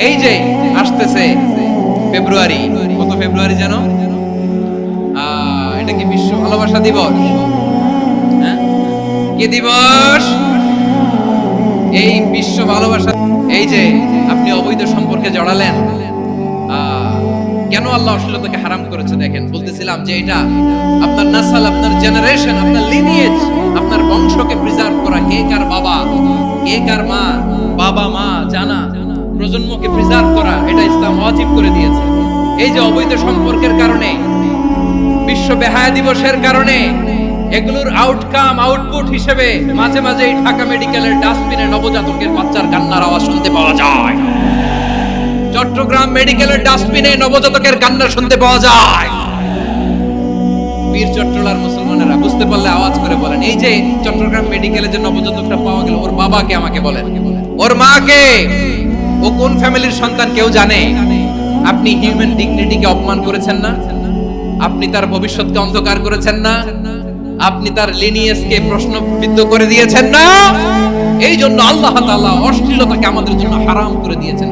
এই যে আসতেছে ফেব্রুয়ারি, কত ফেব্রুয়ারি যেন, এটা কি বিশ্ব ভালোবাসা দিবস? হ্যাঁ, কি দিবস? এই বিশ্ব ভালোবাসা। এই যে আপনি অবৈধ সম্পর্কে জড়ালেন, কেন আল্লাহ অশ্লীলতাকে হারাম করেছে দেখেন। বলতেছিলাম যে এটা আপনার নাসাল, আপনার জেনারেশন, আপনার লিনিয়েজ, আপনার বংশকে প্রিজার্ভ করা। কে কার বাবা, কে কার মা, বাবা মা জানা, প্রজন্মকে প্রিজার্ভ করা, এটা ইসলাম ওয়াজিব করে দিয়েছে। এই যে অবৈধ সম্পর্কের কারণে, বিশ্ব বেহায়া দিবসের কারণে, এগুলোর আউটকাম, আউটপুট হিসেবে মাঝে মাঝে এই ঢাকা মেডিকেলের ডাস্টবিনে নবজাতকের বাচ্চার কান্নার আওয়াজ শুনতে পাওয়া যায়। চট্টগ্রাম মেডিকেলের ডাস্টবিনে নবজাতকের কান্না শুনতে পাওয়া যায়। বীর চট্টলার মুসলমানেরা বুঝতে পারলে আওয়াজ করে বলেন, এই যে চট্টগ্রাম মেডিকেলে যে নবজাতকটা পাওয়া গেল, ওর বাবাকে আমাকে বলেন, ওর মাকে, ও কোন ফ্যামিলির সন্তান কেউ জানে? আপনি হিউম্যান ডিগনিটিকে অপমান করেছেন না? আপনি তার ভবিষ্যৎকে অন্ধকার করেছেন না? আপনি তার লিনিয়েজকে প্রশ্নবিদ্ধ করে দিয়েছেন না? এই জন্য আল্লাহ তাআলা অশ্লীলতাকে আমাদের জন্য হারাম করে দিয়েছেন।